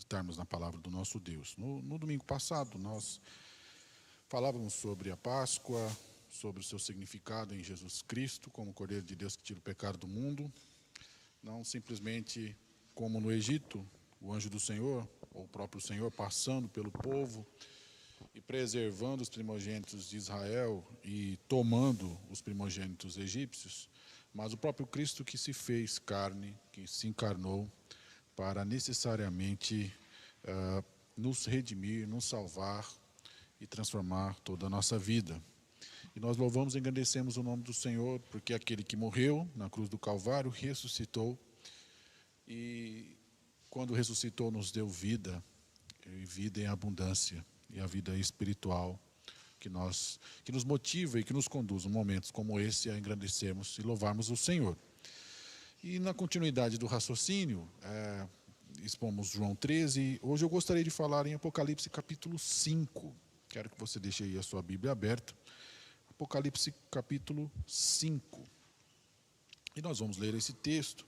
meditarmos na palavra do nosso Deus. No domingo passado, nós falávamos sobre a Páscoa, sobre o seu significado em Jesus Cristo, como o Cordeiro de Deus que tira o pecado do mundo. Não simplesmente como no Egito, o anjo do Senhor, ou o próprio Senhor, passando pelo povo e preservando os primogênitos de Israel e tomando os primogênitos egípcios, mas o próprio Cristo que se fez carne, que se encarnou para necessariamente nos redimir, nos salvar e transformar toda a nossa vida. E nós louvamos e engrandecemos o nome do Senhor, porque aquele que morreu na cruz do Calvário ressuscitou, e quando ressuscitou nos deu vida, e vida em abundância, e a vida espiritual que nos motiva e que nos conduz em momentos como esse a engrandecermos e louvarmos o Senhor. E na continuidade do raciocínio, expomos João 13, hoje eu gostaria de falar em Apocalipse capítulo 5. Quero que você deixe aí a sua Bíblia aberta. Apocalipse capítulo 5. E nós vamos ler esse texto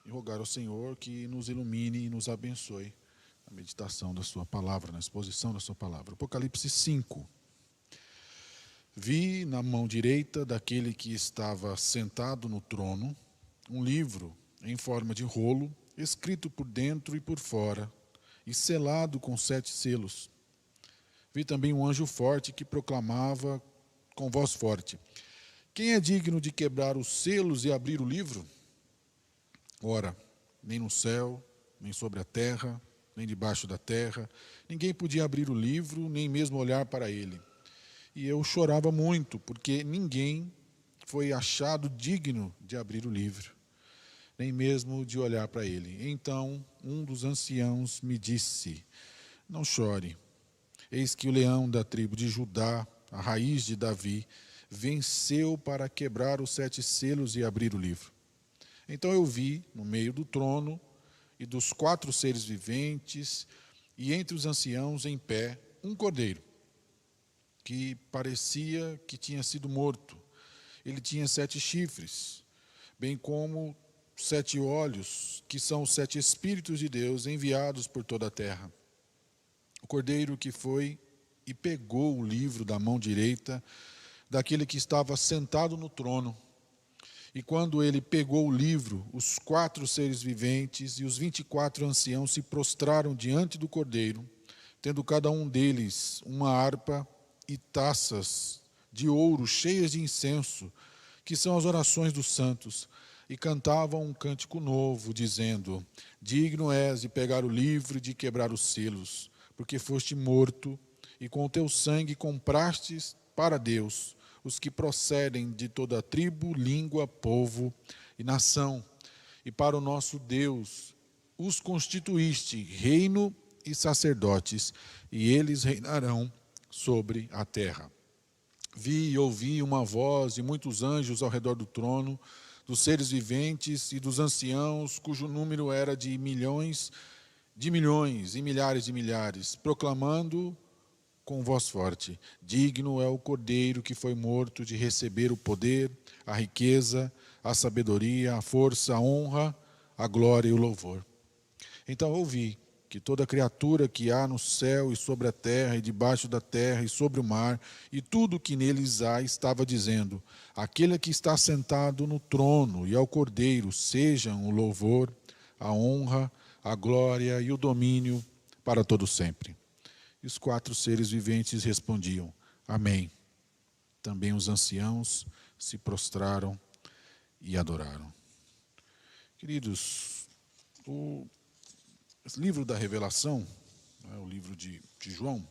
e rogar ao Senhor que nos ilumine e nos abençoe na meditação da sua palavra, na exposição da sua palavra. Apocalipse 5. Vi na mão direita daquele que estava sentado no trono um livro em forma de rolo, escrito por dentro e por fora, e selado com 7 selos. Vi também um anjo forte que proclamava com voz forte: quem é digno de quebrar os selos e abrir o livro? Ora, nem no céu, nem sobre a terra, nem debaixo da terra, ninguém podia abrir o livro, nem mesmo olhar para ele. E eu chorava muito, porque ninguém foi achado digno de abrir o livro, nem mesmo de olhar para ele. Então um dos anciãos me disse: não chore, eis que o leão da tribo de Judá, a raiz de Davi, venceu para quebrar os 7 selos e abrir o livro. Então eu vi, no meio do trono e dos 4 seres viventes, e entre os anciãos em pé, um cordeiro, que parecia que tinha sido morto. Ele tinha 7 chifres, bem como 7 olhos, que são os 7 Espíritos de Deus enviados por toda a terra. O cordeiro que foi e pegou o livro da mão direita daquele que estava sentado no trono. E quando ele pegou o livro, os 4 seres viventes e os 24 anciãos se prostraram diante do cordeiro, tendo cada um deles uma harpa e taças de ouro cheias de incenso, que são as orações dos santos, e cantavam um cântico novo, dizendo: digno és de pegar o livro e de quebrar os selos, porque foste morto, e com o teu sangue comprastes para Deus os que procedem de toda tribo, língua, povo e nação. E para o nosso Deus os constituíste reino e sacerdotes, e eles reinarão sobre a terra. Vi e ouvi uma voz de muitos anjos ao redor do trono, dos seres viventes e dos anciãos, cujo número era de milhões e milhares de milhares, proclamando com voz forte: digno é o cordeiro que foi morto de receber o poder, a riqueza, a sabedoria, a força, a honra, a glória e o louvor. Então ouvi que toda criatura que há no céu e sobre a terra e debaixo da terra e sobre o mar e tudo que neles há estava dizendo: aquele que está sentado no trono e ao cordeiro sejam o louvor, a honra, a glória e o domínio para todo sempre. E os 4 seres viventes respondiam: amém. Também os anciãos se prostraram e adoraram. Queridos, o livro da Revelação, o livro de João,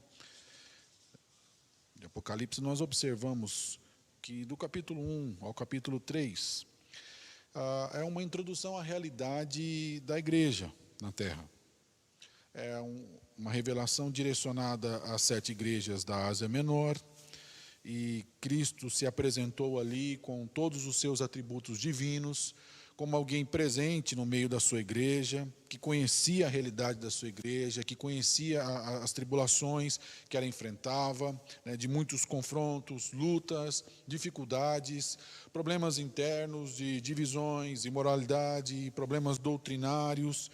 de Apocalipse, nós observamos que do capítulo 1 ao capítulo 3 é uma introdução à realidade da igreja na Terra. É uma revelação direcionada às 7 igrejas da Ásia Menor, e Cristo se apresentou ali com todos os seus atributos divinos, como alguém presente no meio da sua igreja, que conhecia a realidade da sua igreja, que conhecia as tribulações que ela enfrentava, né, de muitos confrontos, lutas, dificuldades, problemas internos de divisões, imoralidade, problemas doutrinários,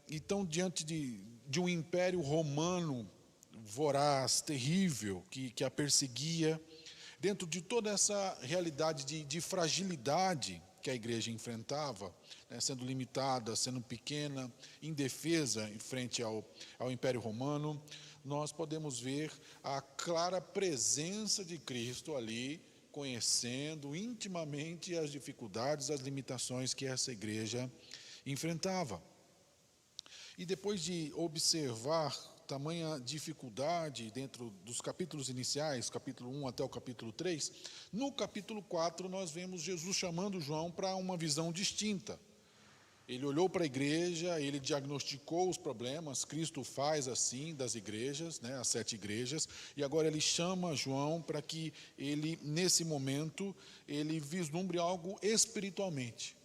Então, diante de um império romano voraz, terrível, que a perseguia, dentro de toda essa realidade de fragilidade que a igreja enfrentava, né, sendo limitada, sendo pequena, indefesa em frente ao Império Romano, nós podemos ver a clara presença de Cristo ali, conhecendo intimamente as dificuldades, as limitações que essa igreja enfrentava. E depois de observar tamanha dificuldade dentro dos capítulos iniciais, capítulo 1 até o capítulo 3, no capítulo 4 nós vemos Jesus chamando João para uma visão distinta. Ele olhou para a igreja, ele diagnosticou os problemas, Cristo faz assim das igrejas, né, as 7 igrejas, e agora ele chama João para que ele, nesse momento, ele vislumbre algo espiritualmente.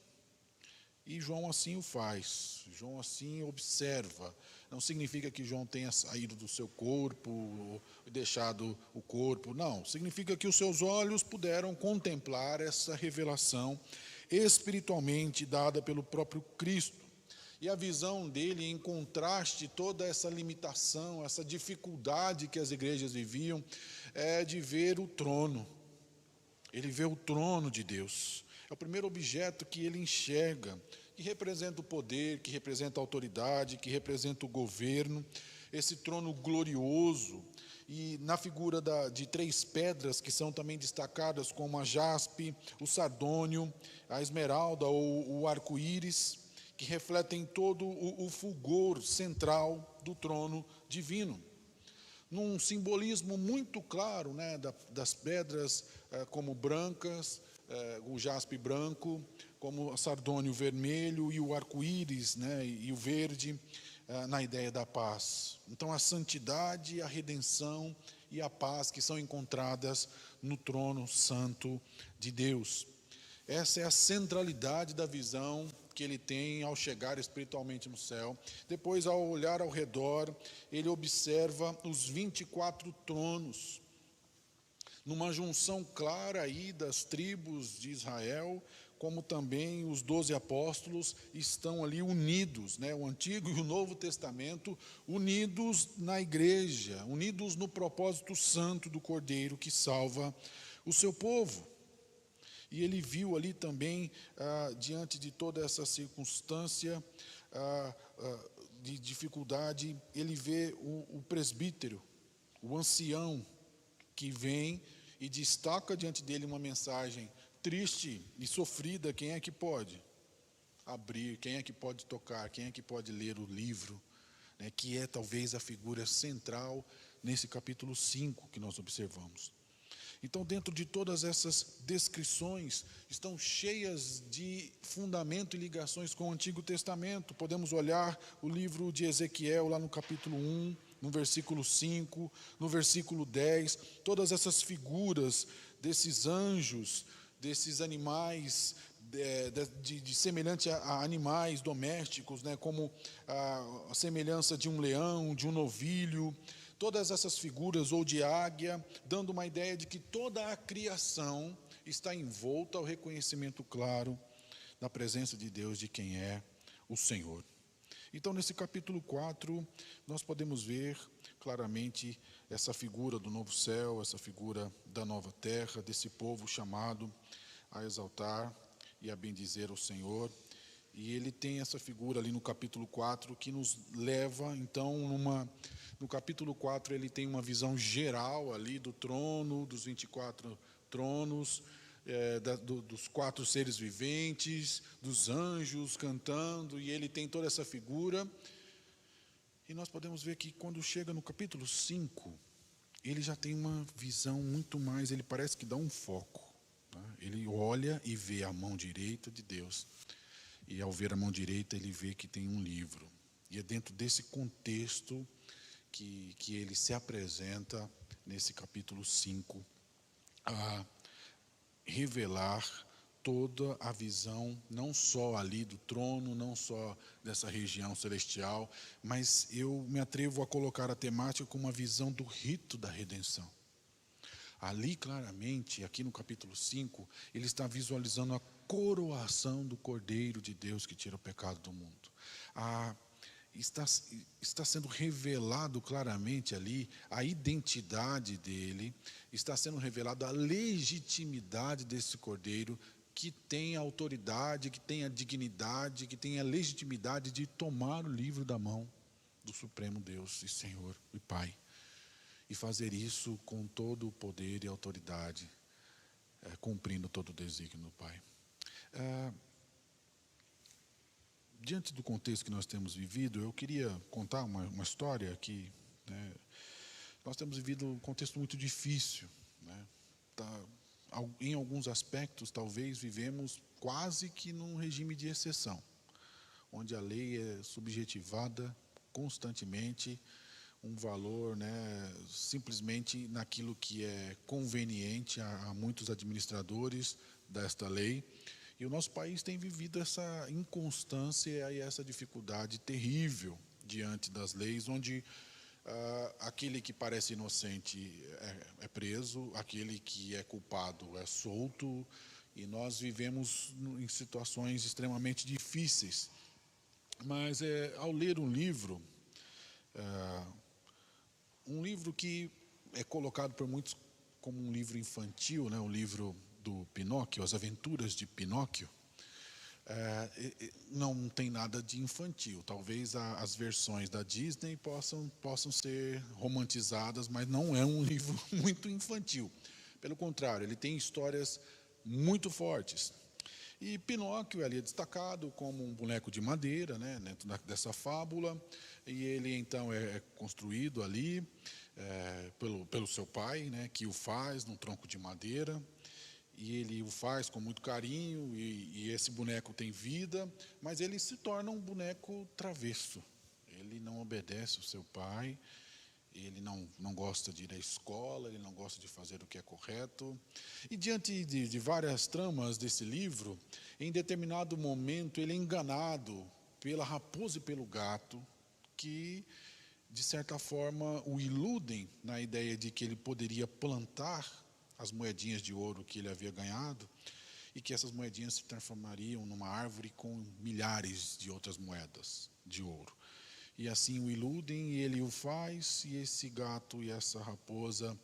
E João assim o faz, João assim observa. Não significa que João tenha saído do seu corpo, deixado o corpo, não. Significa que os seus olhos puderam contemplar essa revelação espiritualmente dada pelo próprio Cristo. E a visão dele, em contraste toda essa limitação, essa dificuldade que as igrejas viviam, é de ver o trono. Ele vê o trono de Deus. É o primeiro objeto que ele enxerga, que representa o poder, que representa a autoridade, que representa o governo, esse trono glorioso, e na figura de 3 pedras que são também destacadas, como a jaspe, o sardônio, a esmeralda ou o arco-íris, que refletem todo o fulgor central do trono divino. Num simbolismo muito claro, né, das pedras como brancas, o jaspe branco, como o sardônio vermelho e o arco-íris, né, e o verde, na ideia da paz. Então, a santidade, a redenção e a paz que são encontradas no trono santo de Deus. Essa é a centralidade da visão que ele tem ao chegar espiritualmente no céu. Depois, ao olhar ao redor, ele observa os 24 tronos, numa junção clara aí das tribos de Israel, como também os 12 apóstolos estão ali unidos, né? O Antigo e o Novo Testamento unidos na igreja, unidos no propósito santo do Cordeiro que salva o seu povo. E ele viu ali também, diante de toda essa circunstância de dificuldade, ele vê o presbítero, o ancião, que vem e destaca diante dele uma mensagem triste e sofrida. Quem é que pode abrir, quem é que pode tocar, quem é que pode ler o livro, né, que é talvez a figura central nesse capítulo 5 que nós observamos. Então, dentro de todas essas descrições, estão cheias de fundamento e ligações com o Antigo Testamento. Podemos olhar o livro de Ezequiel, lá no capítulo 1, no versículo 5, no versículo 10, todas essas figuras desses anjos, desses animais, de semelhante a animais domésticos, né, como a semelhança de um leão, de um novilho, todas essas figuras, ou de águia, dando uma ideia de que toda a criação está envolta ao reconhecimento claro da presença de Deus, de quem é o Senhor. Então, nesse capítulo 4, nós podemos ver claramente essa figura do novo céu, essa figura da nova terra, desse povo chamado a exaltar e a bendizer o Senhor. E ele tem essa figura ali no capítulo 4 que nos leva, então, no capítulo 4 ele tem uma visão geral ali do trono, dos 24 tronos, dos 4 seres viventes, dos anjos cantando, e ele tem toda essa figura. E nós podemos ver que quando chega no capítulo 5, ele já tem uma visão muito mais, ele parece que dá um foco, tá? Ele olha e vê a mão direita de Deus, e ao ver a mão direita ele vê que tem um livro, e é dentro desse contexto que ele se apresenta nesse capítulo 5 a revelar toda a visão, não só ali do trono, não só dessa região celestial, mas eu me atrevo a colocar a temática como uma visão do rito da redenção. Ali claramente, aqui no capítulo 5, ele está visualizando a coroação do Cordeiro de Deus que tira o pecado do mundo. Está sendo revelado claramente ali a identidade dele, está sendo revelada a legitimidade desse Cordeiro, que tem a autoridade, que tem a dignidade, que tem a legitimidade de tomar o livro da mão do Supremo Deus e Senhor e Pai, e fazer isso com todo o poder e autoridade, cumprindo todo o desígnio do Pai. Diante do contexto que nós temos vivido, eu queria contar uma história que, né, nós temos vivido um contexto muito difícil, né? Em alguns aspectos, talvez vivemos quase que num regime de exceção, onde a lei é subjetivada constantemente, um valor, né, simplesmente naquilo que é conveniente a muitos administradores desta lei. E o nosso país tem vivido essa inconstância e essa dificuldade terrível diante das leis, onde aquele que parece inocente é preso, aquele que é culpado é solto, e nós vivemos em situações extremamente difíceis. Mas ao ler um livro que é colocado por muitos como um livro infantil, né, o livro do Pinóquio, As Aventuras de Pinóquio, não tem nada de infantil. Talvez as versões da Disney possam ser romantizadas, mas não é um livro muito infantil. Pelo contrário, ele tem histórias muito fortes. E Pinóquio ali é destacado como um boneco de madeira, né, dentro dessa fábula, e ele então é construído ali pelo seu pai, né, que o faz num tronco de madeira, e ele o faz com muito carinho, e esse boneco tem vida, mas ele se torna um boneco travesso. Ele não obedece o seu pai, ele não gosta de ir à escola, ele não gosta de fazer o que é correto. E diante de várias tramas desse livro, em determinado momento ele é enganado pela raposa e pelo gato, que de certa forma o iludem na ideia de que ele poderia plantar as moedinhas de ouro que ele havia ganhado, e que essas moedinhas se transformariam numa árvore com milhares de outras moedas de ouro. E assim o iludem, e ele o faz, e esse gato e essa raposa,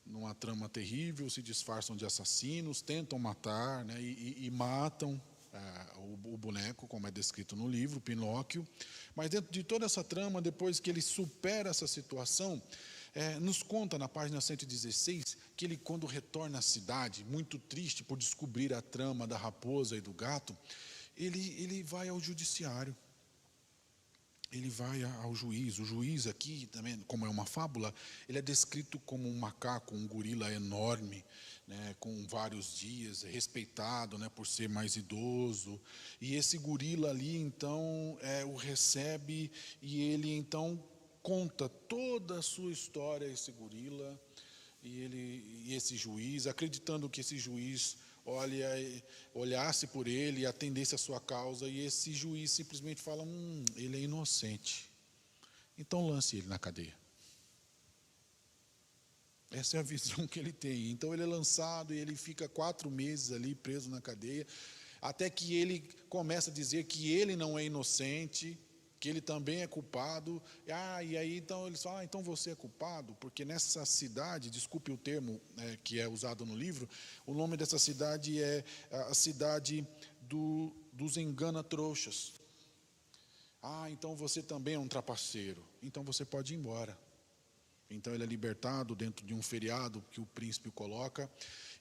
numa trama terrível, se disfarçam de assassinos, tentam matar, né, e matam o boneco, como é descrito no livro, Pinóquio. Mas dentro de toda essa trama, depois que ele supera essa situação, nos conta na página 116 que ele, quando retorna à cidade, muito triste por descobrir a trama da raposa e do gato, ele vai ao judiciário. Ele vai ao juiz. O juiz aqui, também, como é uma fábula, ele é descrito como um macaco, um gorila enorme, né, com vários dias, respeitado, né, por ser mais idoso. E esse gorila ali, então, o recebe, e ele, então, conta toda a sua história a esse gorila, e esse juiz, acreditando que esse juiz olhasse por ele e atendesse a sua causa, e esse juiz simplesmente fala: ele é inocente, então lance ele na cadeia. Essa é a visão que ele tem. Então ele é lançado e ele fica 4 meses ali preso na cadeia, até que ele começa a dizer que ele não é inocente, que ele também é culpado. E aí então eles falam: então você é culpado, porque nessa cidade, desculpe o termo que é usado no livro, o nome dessa cidade é a cidade dos engana-trouxas. Então você também é um trapaceiro, então você pode ir embora. Então ele é libertado dentro de um feriado que o príncipe coloca.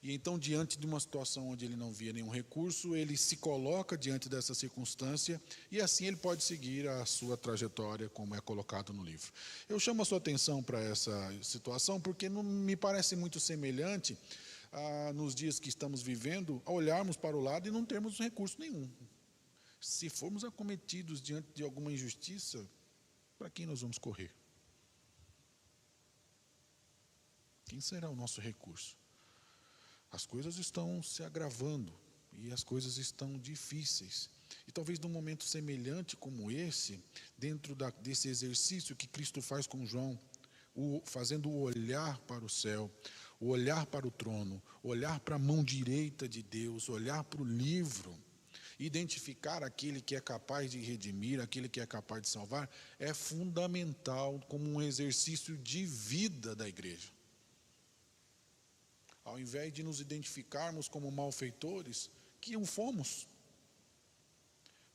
E então, diante de uma situação onde ele não via nenhum recurso, ele se coloca diante dessa circunstância, e assim ele pode seguir a sua trajetória, como é colocado no livro. Eu chamo a sua atenção para essa situação porque não me parece muito semelhante nos dias que estamos vivendo, a olharmos para o lado e não termos recurso nenhum. Se formos acometidos diante de alguma injustiça, para quem nós vamos correr? Quem será o nosso recurso? As coisas estão se agravando e as coisas estão difíceis. E talvez num momento semelhante como esse, dentro desse exercício que Cristo faz com João, fazendo o olhar para o céu, olhar para o trono, olhar para a mão direita de Deus, olhar para o livro, identificar aquele que é capaz de redimir, aquele que é capaz de salvar, é fundamental como um exercício de vida da igreja. Ao invés de nos identificarmos como malfeitores, que não fomos,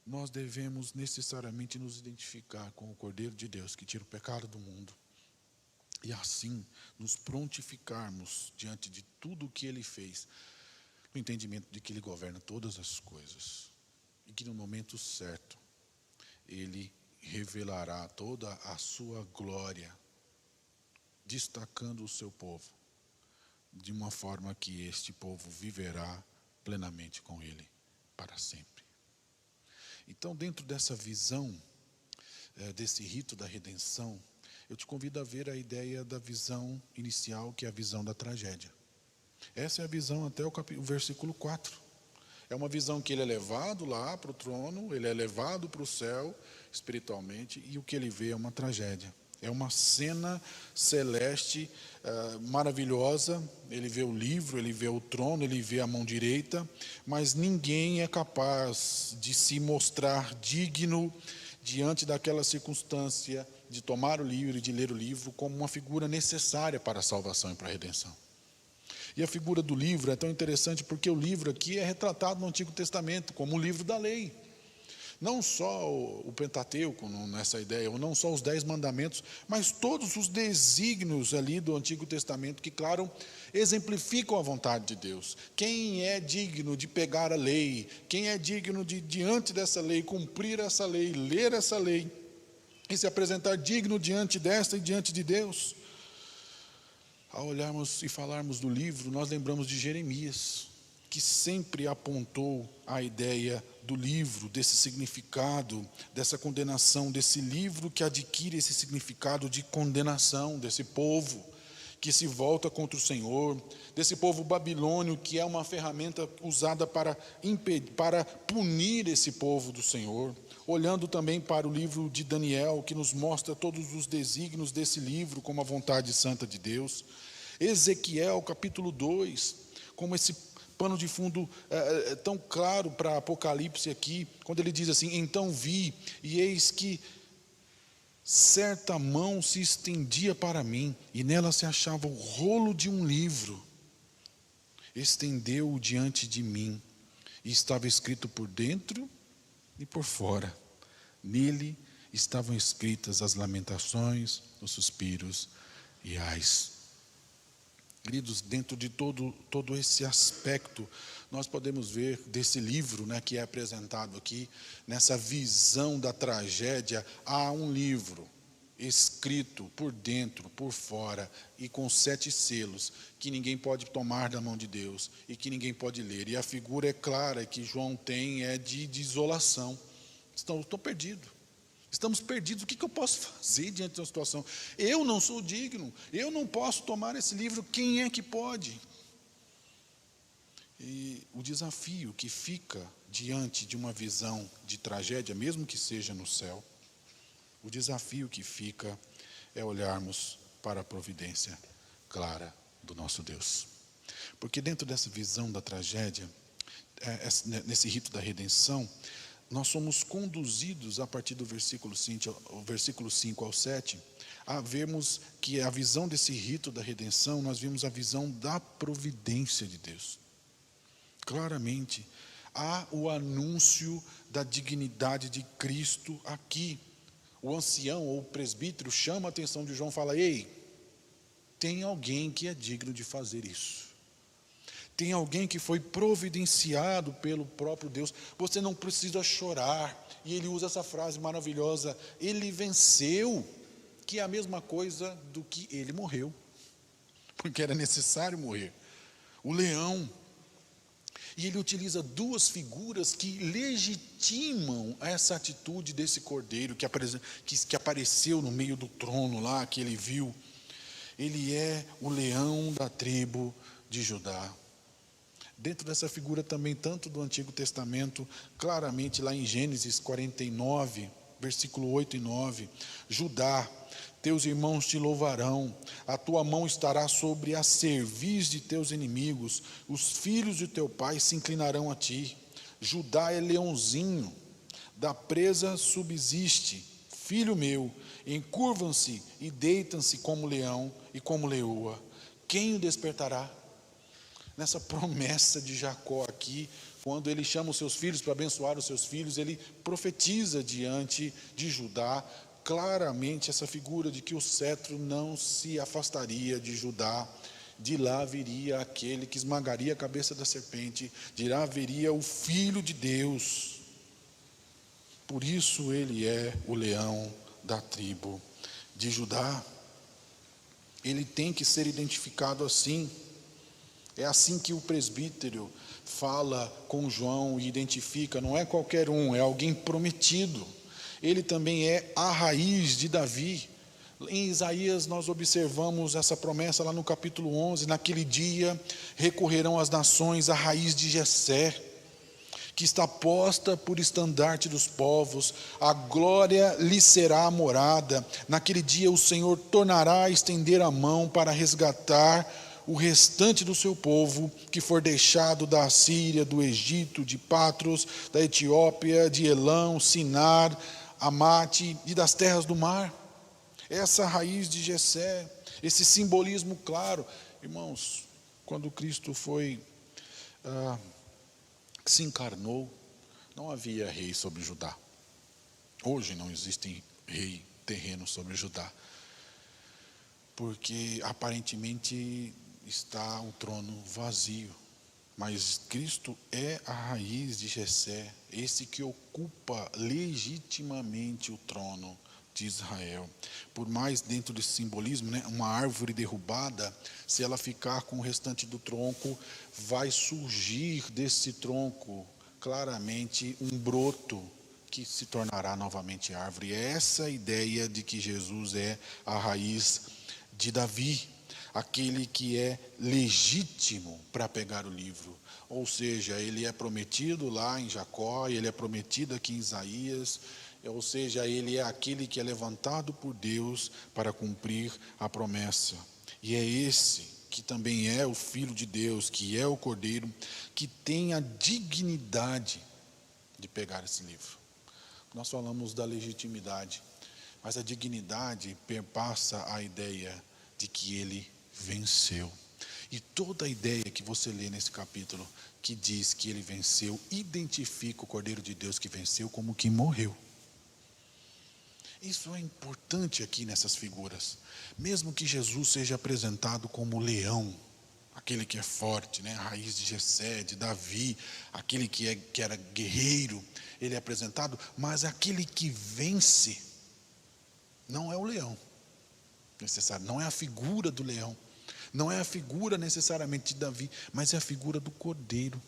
nós devemos necessariamente nos identificar com o Cordeiro de Deus, que tira o pecado do mundo. E assim, nos prontificarmos diante de tudo o que Ele fez, no entendimento de que Ele governa todas as coisas, e que no momento certo, Ele revelará toda a sua glória, destacando o seu povo, de uma forma que este povo viverá plenamente com Ele, para sempre. Então, dentro dessa visão, desse rito da redenção, eu te convido a ver a ideia da visão inicial, que é a visão da tragédia. Essa é a visão até o versículo 4. É uma visão que ele é levado lá para o trono, ele é levado para o céu, espiritualmente, e o que ele vê é uma tragédia. É uma cena celeste maravilhosa. Ele vê o livro, ele vê o trono, ele vê a mão direita, mas ninguém é capaz de se mostrar digno diante daquela circunstância de tomar o livro e de ler o livro como uma figura necessária para a salvação e para a redenção. E a figura do livro é tão interessante porque o livro aqui é retratado no Antigo Testamento como o livro da lei. Não só o Pentateuco nessa ideia, ou não só os 10 mandamentos, mas todos os desígnios ali do Antigo Testamento que, claro, exemplificam a vontade de Deus. Quem é digno de pegar a lei, quem é digno de, diante dessa lei, cumprir essa lei, ler essa lei, e se apresentar digno diante desta e diante de Deus. Ao olharmos e falarmos do livro, nós lembramos de Jeremias, que sempre apontou a ideia do livro, desse significado, dessa condenação, desse livro que adquire esse significado de condenação, desse povo que se volta contra o Senhor, desse povo babilônio que é uma ferramenta usada para impedir, para punir esse povo do Senhor. Olhando também para o livro de Daniel, que nos mostra todos os desígnios desse livro como a vontade santa de Deus. Ezequiel, capítulo 2, como esse pano de fundo tão claro para Apocalipse aqui, quando ele diz assim: então vi, e eis que certa mão se estendia para mim, e nela se achava o rolo de um livro. Estendeu-o diante de mim, e estava escrito por dentro e por fora. Nele estavam escritas as lamentações, os suspiros e ais. Queridos, dentro de todo esse aspecto, nós podemos ver desse livro, que é apresentado aqui, nessa visão da tragédia, há um livro escrito por dentro, por fora, e com 7 selos, que ninguém pode tomar da mão de Deus, e que ninguém pode ler. E a figura é clara que João tem é de desolação. Estou perdido. Estamos perdidos. O que eu posso fazer diante de uma situação? Eu não sou digno. Eu não posso tomar esse livro. Quem é que pode? E o desafio que fica diante de uma visão de tragédia, mesmo que seja no céu, o desafio que fica é olharmos para a providência clara do nosso Deus. Porque dentro dessa visão da tragédia, nesse rito da redenção, nós somos conduzidos a partir do versículo 5 ao 7, a vermos que a visão desse rito da redenção, nós vimos a visão da providência de Deus. Claramente, há o anúncio da dignidade de Cristo aqui. O ancião ou o presbítero chama a atenção de João e fala: ei, tem alguém que é digno de fazer isso. Tem alguém que foi providenciado pelo próprio Deus. Você não precisa chorar. E ele usa essa frase maravilhosa: ele venceu, que é a mesma coisa do que ele morreu, porque era necessário morrer. O leão. E ele utiliza 2 figuras que legitimam essa atitude desse cordeiro que apareceu no meio do trono lá, que ele viu. Ele é o leão da tribo de Judá. Dentro dessa figura também, tanto do Antigo Testamento, claramente lá em Gênesis 49, versículo 8 e 9. Judá, teus irmãos te louvarão, a tua mão estará sobre a cerviz de teus inimigos, os filhos de teu pai se inclinarão a ti. Judá é leãozinho, da presa subsiste, filho meu, encurvam-se e deitam-se como leão e como leoa. Quem o despertará? Nessa promessa de Jacó aqui, quando ele chama os seus filhos para abençoar os seus filhos, ele profetiza diante de Judá, claramente essa figura de que o cetro não se afastaria de Judá. De lá viria aquele que esmagaria a cabeça da serpente, de lá viria o Filho de Deus. Por isso ele é o leão da tribo de Judá. Ele tem que ser identificado assim. É assim que o presbítero fala com João e identifica, não é qualquer um, é alguém prometido. Ele também é a raiz de Davi. Em Isaías nós observamos essa promessa lá no capítulo 11, naquele dia recorrerão as nações à raiz de Jessé, que está posta por estandarte dos povos, a glória lhe será a morada. Naquele dia o Senhor tornará a estender a mão para resgatar o restante do seu povo, que for deixado da Assíria, do Egito, de Patros, da Etiópia, de Elão, Sinar, Amate e das terras do mar. Essa raiz de Jessé, esse simbolismo claro. Irmãos, quando Cristo se encarnou, não havia rei sobre Judá. Hoje não existe rei terreno sobre Judá, porque aparentemente está um trono vazio, mas Cristo é a raiz de Jessé, esse que ocupa legitimamente o trono de Israel. Por mais dentro desse simbolismo, uma árvore derrubada, se ela ficar com o restante do tronco, vai surgir desse tronco claramente um broto que se tornará novamente árvore. É essa a ideia de que Jesus é a raiz de Davi, aquele que é legítimo para pegar o livro. Ou seja, ele é prometido lá em Jacó, ele é prometido aqui em Isaías, ou seja, ele é aquele que é levantado por Deus para cumprir a promessa. E é esse que também é o Filho de Deus, que é o Cordeiro, que tem a dignidade de pegar esse livro. Nós falamos da legitimidade, mas a dignidade perpassa a ideia de que ele venceu. E toda a ideia que você lê nesse capítulo, que diz que ele venceu, identifica o Cordeiro de Deus que venceu como que morreu. Isso é importante aqui nessas figuras. Mesmo que Jesus seja apresentado como leão, aquele que é forte, a raiz de Jessé, de Davi, aquele que era guerreiro, ele é apresentado, mas aquele que vence não é o leão necessário, não é a figura do leão, não é a figura necessariamente de Davi, mas é a figura do cordeiro.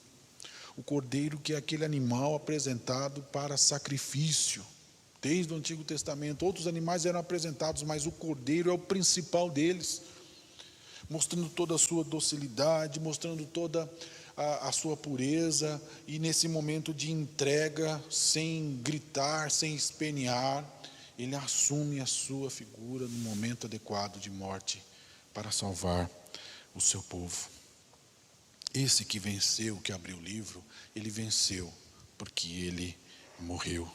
O cordeiro, que é aquele animal apresentado para sacrifício. Desde o Antigo Testamento, outros animais eram apresentados, mas o cordeiro é o principal deles, mostrando toda a sua docilidade, mostrando toda a sua pureza, e nesse momento de entrega, sem gritar, sem espernear, ele assume a sua figura no momento adequado de morte para salvar o seu povo. Esse que venceu, que abriu o livro, ele venceu porque ele morreu.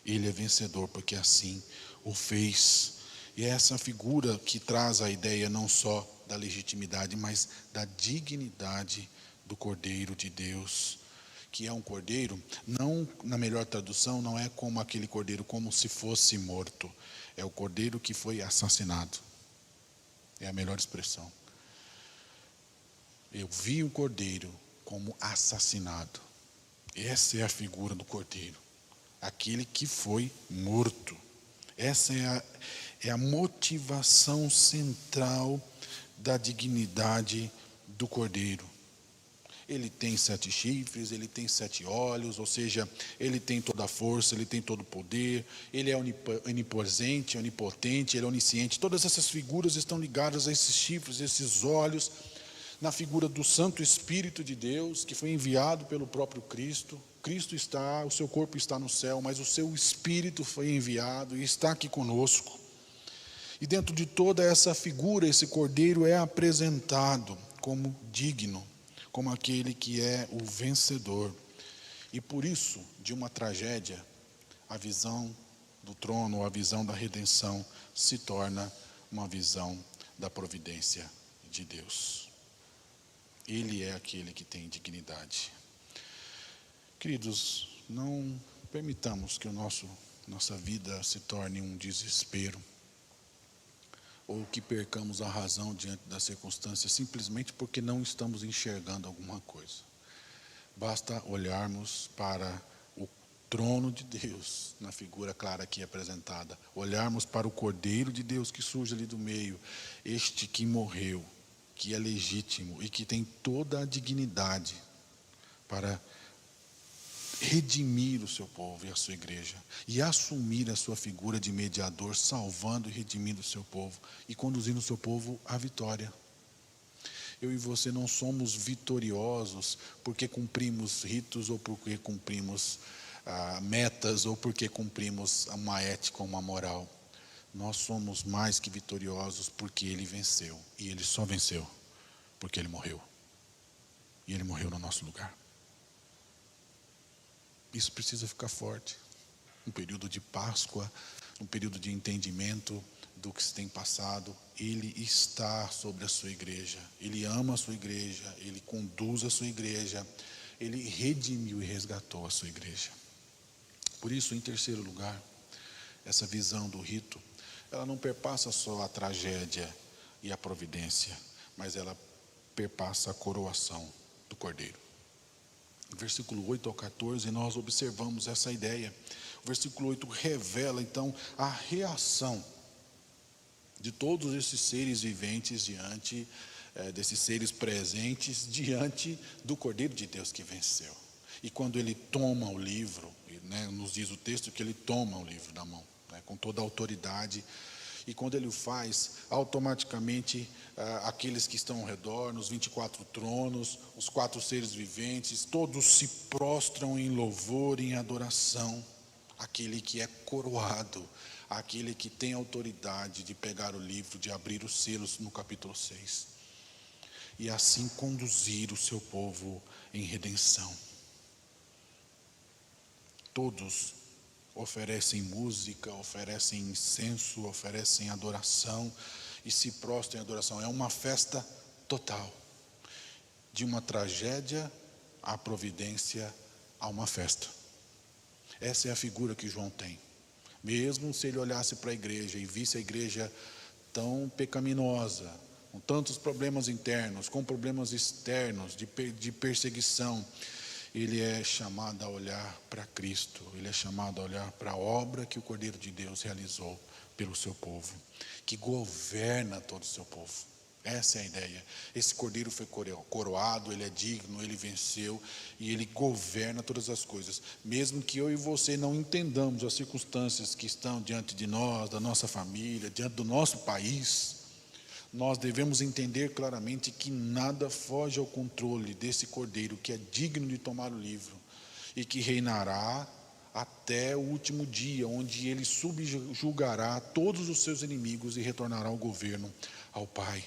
Ele é vencedor porque assim o fez. E é essa figura que traz a ideia não só da legitimidade, mas da dignidade do Cordeiro de Deus, que é um cordeiro, não, na melhor tradução, não é como aquele cordeiro como se fosse morto, é o cordeiro que foi assassinado, é a melhor expressão. Eu vi o cordeiro como assassinado. Essa é a figura do cordeiro, aquele que foi morto. Essa é a motivação central da dignidade do cordeiro. Ele tem 7 chifres, ele tem 7 olhos, ou seja, ele tem toda a força, ele tem todo o poder, ele é onipresente, onipotente, ele é onisciente. Todas essas figuras estão ligadas a esses chifres, esses olhos, na figura do Santo Espírito de Deus, que foi enviado pelo próprio Cristo. Cristo está, o seu corpo está no céu, mas o seu espírito foi enviado e está aqui conosco. E dentro de toda essa figura, esse cordeiro é apresentado como digno, como aquele que é o vencedor. E por isso, de uma tragédia, a visão do trono, a visão da redenção, se torna uma visão da providência de Deus. Ele é aquele que tem dignidade. Queridos, não permitamos que nossa vida se torne um desespero, ou que percamos a razão diante das circunstâncias, simplesmente porque não estamos enxergando alguma coisa. Basta olharmos para o trono de Deus, na figura clara aqui apresentada, olharmos para o Cordeiro de Deus que surge ali do meio, este que morreu, que é legítimo e que tem toda a dignidade para redimir o seu povo e a sua igreja, e assumir a sua figura de mediador, salvando e redimindo o seu povo, e conduzindo o seu povo à vitória. Eu e você não somos vitoriosos porque cumprimos ritos, ou porque cumprimos metas, ou porque cumprimos uma ética ou uma moral. Nós somos mais que vitoriosos porque Ele venceu, e Ele só venceu porque Ele morreu, e Ele morreu no nosso lugar. Isso precisa ficar forte. Um período de Páscoa, um período de entendimento do que se tem passado. Ele está sobre a sua igreja. Ele ama a sua igreja. Ele conduz a sua igreja. Ele redimiu e resgatou a sua igreja. Por isso, em terceiro lugar, essa visão do rito, ela não perpassa só a tragédia e a providência, mas ela perpassa a coroação do Cordeiro. Versículo 8 ao 14, nós observamos essa ideia. O versículo 8 revela, então, a reação de todos esses seres viventes diante, desses seres presentes, diante do Cordeiro de Deus que venceu. E quando ele toma o livro, nos diz o texto que ele toma o livro na mão, com toda a autoridade. E quando ele o faz, automaticamente aqueles que estão ao redor, nos 24 tronos, os 4 seres viventes, todos se prostram em louvor, em adoração àquele que é coroado, àquele que tem autoridade de pegar o livro, de abrir os selos no capítulo 6. E assim conduzir o seu povo em redenção. Todos oferecem música, oferecem incenso, oferecem adoração e se prostram em adoração. É uma festa total. De uma tragédia à providência, a uma festa. Essa é a figura que João tem. Mesmo se ele olhasse para a igreja e visse a igreja tão pecaminosa, com tantos problemas internos, com problemas externos, de perseguição, ele é chamado a olhar para Cristo, ele é chamado a olhar para a obra que o Cordeiro de Deus realizou pelo seu povo, que governa todo o seu povo. Essa é a ideia. Esse Cordeiro foi coroado, ele é digno, ele venceu e ele governa todas as coisas. Mesmo que eu e você não entendamos as circunstâncias que estão diante de nós, da nossa família, diante do nosso país, nós devemos entender claramente que nada foge ao controle desse Cordeiro que é digno de tomar o livro e que reinará até o último dia, onde ele subjugará todos os seus inimigos e retornará ao governo, ao Pai.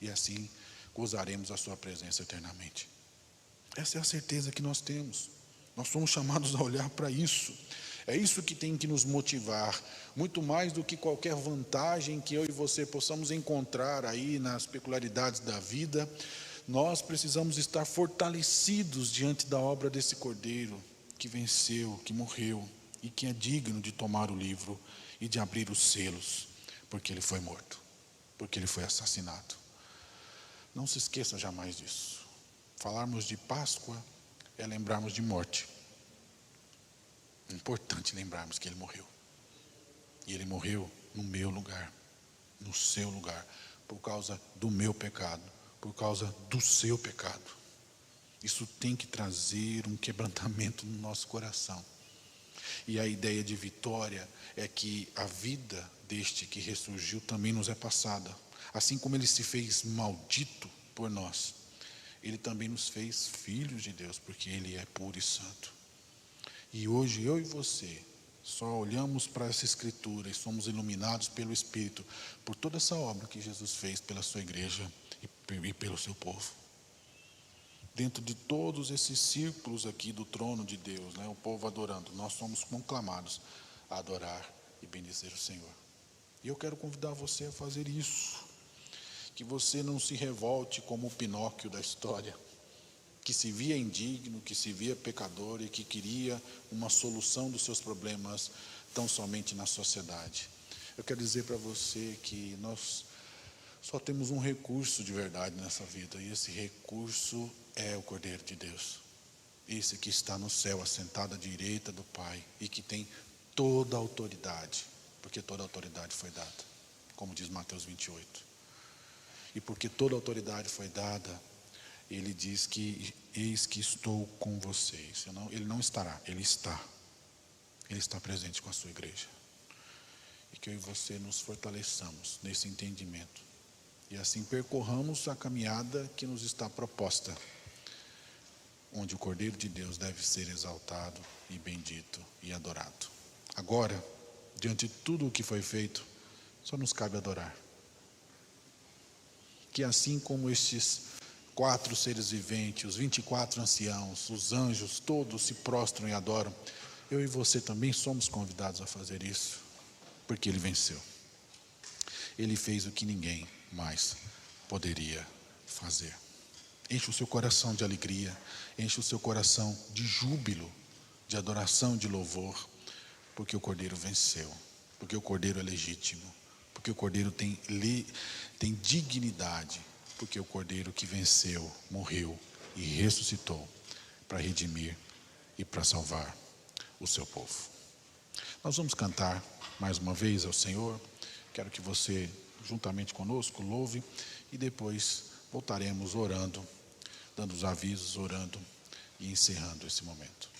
E assim gozaremos a sua presença eternamente. Essa é a certeza que nós temos. Nós somos chamados a olhar para isso. É isso que tem que nos motivar, muito mais do que qualquer vantagem que eu e você possamos encontrar aí nas peculiaridades da vida. Nós precisamos estar fortalecidos diante da obra desse Cordeiro que venceu, que morreu e que é digno de tomar o livro e de abrir os selos, porque ele foi morto, porque ele foi assassinado. Não se esqueça jamais disso. Falarmos de Páscoa é lembrarmos de morte. É importante lembrarmos que ele morreu. E ele morreu no meu lugar, no seu lugar, por causa do meu pecado, por causa do seu pecado. Isso tem que trazer um quebrantamento no nosso coração. E a ideia de vitória é que a vida deste que ressurgiu também nos é passada. Assim como ele se fez maldito por nós, ele também nos fez filhos de Deus, porque ele é puro e santo. E hoje eu e você só olhamos para essa escritura e somos iluminados pelo Espírito por toda essa obra que Jesus fez pela sua igreja e pelo seu povo. Dentro de todos esses círculos aqui do trono de Deus, né, o povo adorando, nós somos conclamados a adorar e bendizer o Senhor. E eu quero convidar você a fazer isso. Que você não se revolte como o Pinóquio da história, que se via indigno, que se via pecador e que queria uma solução dos seus problemas tão somente na sociedade. Eu quero dizer para você que nós só temos um recurso de verdade nessa vida, e esse recurso é o Cordeiro de Deus. Esse que está no céu, assentado à direita do Pai, e que tem toda a autoridade, porque toda a autoridade foi dada, como diz Mateus 28. E porque toda a autoridade foi dada, ele diz que eis que estou com vocês. Ele não estará, ele está. Ele está presente com a sua igreja. E que eu e você nos fortaleçamos nesse entendimento. E assim percorramos a caminhada que nos está proposta, onde o Cordeiro de Deus deve ser exaltado e bendito e adorado. Agora, diante de tudo o que foi feito, só nos cabe adorar. Que assim como estes 4 seres viventes, os 24 anciãos, os anjos, todos se prostram e adoram, eu e você também somos convidados a fazer isso, porque Ele venceu. Ele fez o que ninguém mais poderia fazer. Enche o seu coração de alegria, enche o seu coração de júbilo, de adoração, de louvor, porque o Cordeiro venceu, porque o Cordeiro é legítimo, porque o Cordeiro tem dignidade, porque o Cordeiro que venceu, morreu e ressuscitou para redimir e para salvar o seu povo. Nós vamos cantar mais uma vez ao Senhor. Quero que você, juntamente conosco, louve, e depois voltaremos orando, dando os avisos, orando e encerrando esse momento.